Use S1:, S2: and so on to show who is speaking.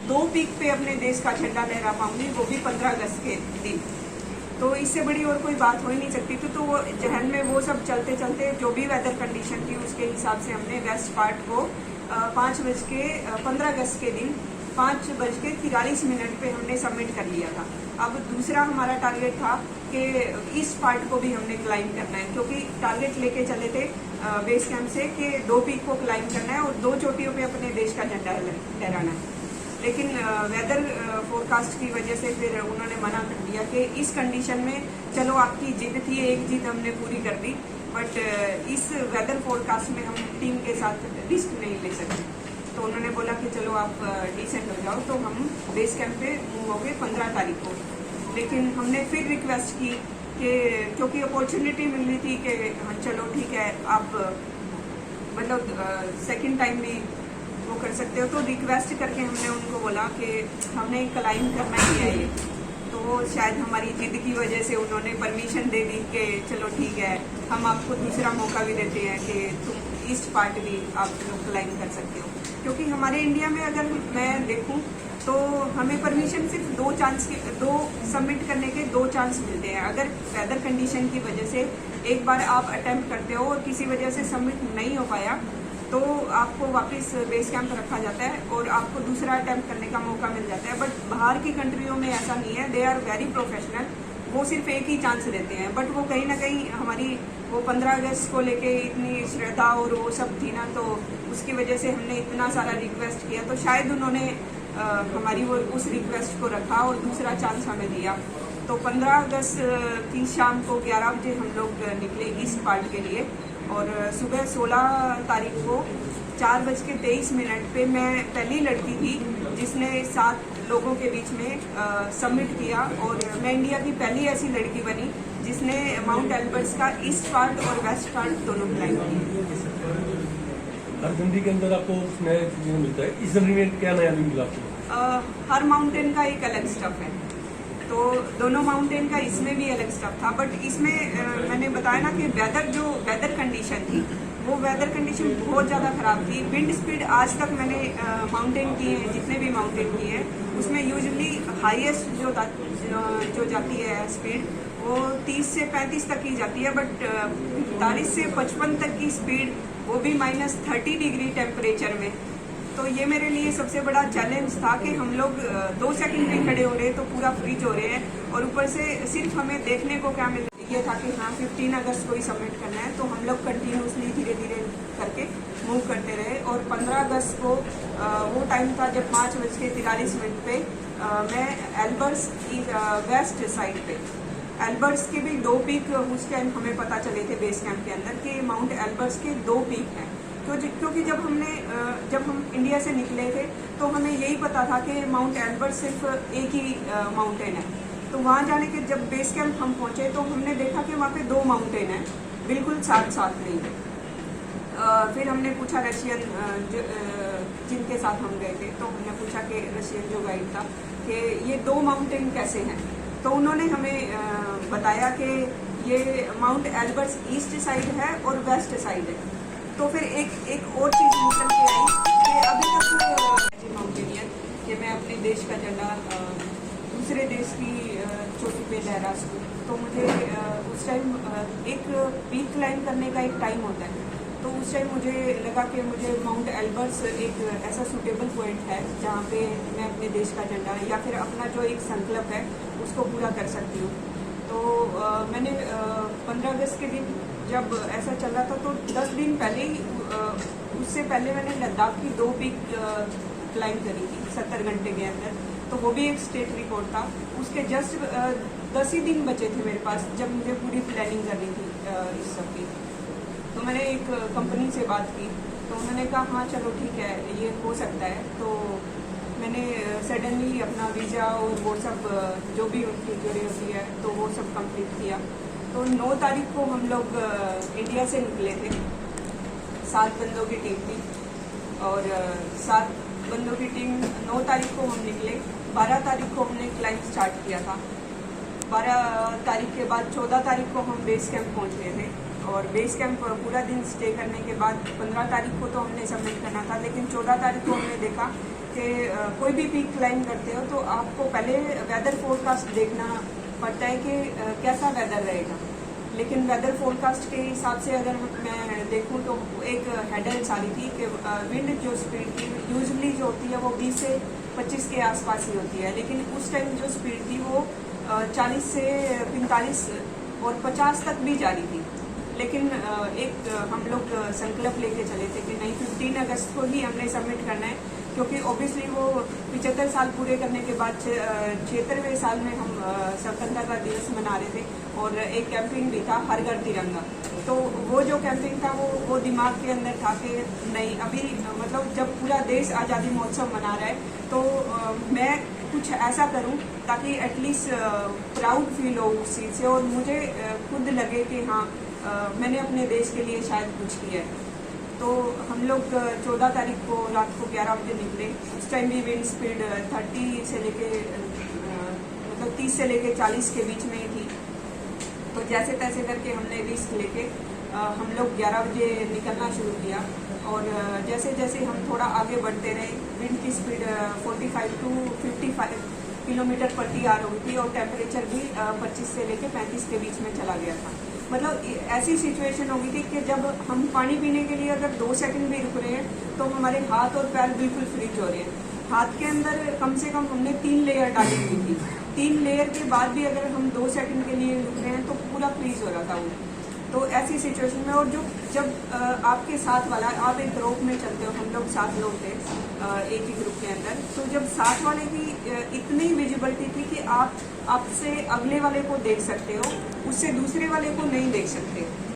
S1: 2 peak पे अपने देश का झंडा लहरा पाऊंगी, वो भी 15 अगस्त के दिन। तो इससे बड़ी और कोई बात हो ही नहीं सकती थी। तो वो जहन में वो सब चलते चलते जो भी वेदर कंडीशन थी उसके हिसाब से हमने वेस्ट पार्ट को 15 अगस्त के दिन 5:43 पे हमने सबमिट कर लिया था। अब दूसरा हमारा टारगेट था कि ईस्ट पार्ट को भी हमने क्लाइम करना है, क्योंकि टारगेट लेके चले थे बेस कैंप से कि 2 पीक को क्लाइम करना है और 2 चोटियों पे अपने देश का झंडा लहराना है। लेकिन वेदर फोरकास्ट की वजह से फिर उन्होंने मना कर दिया कि इस कंडीशन में, चलो आपकी जिद थी, एक जिद हमने पूरी कर दी, बट इस वेदर फोरकास्ट में हम टीम के साथ रिस्क नहीं ले सकते। तो उन्होंने बोला कि चलो आप डिसेंट हो जाओ। तो हम बेस कैंप पे मूव हो गए 15 तारीख को। लेकिन हमने फिर रिक्वेस्ट की कि क्योंकि अपॉर्चुनिटी मिल रही थी कि हाँ चलो ठीक है, आप मतलब सेकंड टाइम भी वो कर सकते हो, तो रिक्वेस्ट करके हमने उनको बोला कि हमने क्लाइम करना ही है ये। तो शायद हमारी जिद की वजह से उन्होंने परमिशन दे दी कि चलो ठीक है, हम आपको दूसरा मौका भी देते हैं कि तुम ईस्ट पार्ट भी आप लोग क्लाइम कर सकते हो। क्योंकि हमारे इंडिया में अगर मैं देखूं तो हमें परमिशन सिर्फ 2 सबमिट करने के 2 चांस मिलते हैं। अगर वेदर कंडीशन की वजह से एक बार आप अटेम्प्ट करते हो और किसी वजह से सबमिट नहीं हो पाया, तो आपको वापस बेस कैंप रखा जाता है और आपको दूसरा अटेम्प्ट करने का मौका मिल जाता है। बट बाहर की कंट्रियों में ऐसा नहीं है, दे आर वेरी प्रोफेशनल, वो सिर्फ एक ही चांस देते हैं। बट वो कहीं ना कहीं हमारी वो 15 अगस्त को लेके इतनी श्रद्धा और वो सब थी ना, तो उसकी वजह से हमने इतना सारा रिक्वेस्ट किया, तो शायद उन्होंने हमारी वो उस रिक्वेस्ट को रखा और दूसरा चांस हमें दिया। तो 15 अगस्त की शाम को 11 बजे हम लोग निकले ईस्ट पार्ट के लिए, और सुबह 16 तारीख को 4:23 पे मैं पहली लड़की थी जिसने 7 लोगों के बीच में सबमिट किया, और मैं इंडिया की पहली ऐसी लड़की बनी जिसने माउंट एल्बर्ट्स का ईस्ट पार्ट और वेस्ट पार्ट दोनों क्लाइम किए।
S2: हर जर्नी के अंदर आपको नया चीजें मिलता है, इस जर्नी में क्या नया मिला आपको?
S1: हर माउंटेन का एक अलग स्टफ है, तो दोनों माउंटेन का इसमें भी अलग स्टफ था। बट इसमें मैंने बताया ना कि वेदर कंडीशन थी, वो वेदर कंडीशन बहुत ज़्यादा ख़राब थी। विंड स्पीड आज तक मैंने माउंटेन की है, जितने भी माउंटेन की है, उसमें यूजुअली हाईएस्ट जो जाती है स्पीड वो 30 से 35 तक की जाती है। बट 45 से 55 तक की स्पीड, वो भी -30 डिग्री टेम्परेचर में। तो ये मेरे लिए सबसे बड़ा चैलेंज था कि हम लोग 2 सेकंड भी खड़े हो रहे हैं तो पूरा फ्रीज हो रहे हैं, और ऊपर से सिर्फ हमें देखने को क्या मिल ये था कि हाँ 15 अगस्त को ही सबमिट करना है। तो हम लोग कंटिन्यूसली धीरे धीरे करके मूव करते रहे, और 15 अगस्त को वो टाइम था जब 5:43 पे मैं एल्बर्ट्स की वेस्ट साइड पे, एल्बर्ट्स के भी 2 पीक उस टाइम हमें पता चले थे बेस कैंप के अंदर कि माउंट एल्बर्ट्स के 2 पीक हैं। क्योंकि जब हम इंडिया से निकले थे तो हमें यही पता था कि माउंट एल्बर्ट्स सिर्फ एक ही माउंटेन है। तो वहाँ जाने के जब बेस कैंप हम पहुँचे तो हमने देखा कि वहाँ पे 2 माउंटेन हैं, बिल्कुल साथ साथ नहीं है। फिर हमने पूछा रशियन जिनके साथ हम गए थे, तो हमने पूछा कि रशियन जो गाइड था कि ये 2 माउंटेन कैसे हैं। तो उन्होंने हमें बताया कि ये माउंट एल्बर्ट्स ईस्ट साइड है और वेस्ट साइड है। तो फिर एक और चीज़ निकल के आई कि अभी तक माउंटेनियर कि मैं अपने देश का झंडा दूसरे देश की चोटी पे लहरा सकूँ। तो मुझे उस टाइम एक पीक क्लाइम करने का एक टाइम होता है, तो उस टाइम मुझे लगा कि मुझे माउंट एल्बर्ट्स एक ऐसा सूटेबल पॉइंट है जहाँ पे मैं अपने देश का झंडा या फिर अपना जो एक संकल्प है उसको पूरा कर सकती हूँ। तो मैंने 15 अगस्त के दिन जब ऐसा चल रहा था तो 10 दिन पहले ही उससे पहले मैंने लद्दाख की 2 पीक क्लाइम करी थी 70 घंटे के अंदर, तो वो भी एक स्टेट रिकॉर्ड था। उसके जस्ट 10 ही दिन बचे थे मेरे पास जब मुझे पूरी प्लानिंग करनी थी इस सब की। तो मैंने एक कंपनी से बात की, तो उन्होंने कहा हाँ चलो ठीक है ये हो सकता है। तो मैंने सडनली अपना वीज़ा और वो सब जो भी उनकी जरूरत है तो वो सब कंप्लीट किया। तो 9 तारीख को हम लोग इंडिया से निकले थे, 7 बंदों की टीम थी, और 7 बंदों की टीम 9 तारीख को हम निकले। 12 तारीख को हमने क्लाइंब स्टार्ट किया था। 12 तारीख के बाद 14 तारीख को हम बेस कैंप पहुँच गए थे, और बेस कैंप पूरा दिन स्टे करने के बाद 15 तारीख को तो हमने सबमिट करना था, लेकिन 14 तारीख को हमने देखा कि कोई भी पीक क्लाइंब करते हो तो आपको पहले वेदर फोरकास्ट देखना पड़ता है कि कैसा वेदर रहेगा। लेकिन वेदर फोरकास्ट के हिसाब से अगर मैं देखूं तो एक हेडलाइंस आ रही थी कि विंड जो स्पीड थी यूजुअली जो होती है वो 20 से 25 के आसपास ही होती है, लेकिन उस टाइम जो स्पीड थी वो 40 से 45 और 50 तक भी जा रही थी। लेकिन एक हम लोग संकल्प लेके चले थे कि नहीं 15 अगस्त को ही हमने सबमिट करना है, क्योंकि ऑब्वियसली वो 75 साल पूरे करने के बाद 76वें साल में हम स्वतंत्रता दिवस मना रहे थे और एक कैंपेन भी था हर घर तिरंगा। तो वो जो कैंपेन था वो दिमाग के अंदर था कि नहीं अभी मतलब जब पूरा देश आज़ादी महोत्सव मना रहा है तो मैं कुछ ऐसा करूं ताकि एटलीस्ट प्राउड फील हो उस चीज़ से और मुझे खुद लगे कि हाँ मैंने अपने देश के लिए शायद कुछ किया है। तो हम लोग 14 तारीख को रात को 11 बजे निकले। उस टाइम भी विंड स्पीड 30 से लेके मतलब 30 से लेके 40 के बीच में ही थी। तो जैसे तैसे करके हमने रिस्क लेके हम लोग 11 बजे निकलना शुरू किया और जैसे जैसे हम थोड़ा आगे बढ़ते रहे विंड की स्पीड 45 टू 55 किलोमीटर प्रति आवर हो गई थी और टेम्परेचर भी 25 से लेके 35 के बीच में चला गया था। मतलब ऐसी सिचुएशन हो गई थी कि जब हम पानी पीने के लिए अगर 2 सेकंड भी रुक रहे हैं तो हमारे हाथ और पैर बिल्कुल फ्रीज हो रहे हैं। हाथ के अंदर कम से कम हमने 3 लेयर डाली हुई थी। 3 लेयर के बाद भी अगर हम 2 सेकंड के लिए रुक रहे हैं तो पूरा फ्रीज हो रहा था वो। तो ऐसी सिचुएशन में और जो जब आपके साथ वाला आप एक ग्रुप में चलते हो, हम लोग 7 लोग थे एक ही ग्रुप के अंदर, तो जब साथ वाले की इतनी विजिबिलिटी थी कि आप आपसे अगले वाले को देख सकते हो, उससे दूसरे वाले को नहीं देख सकते।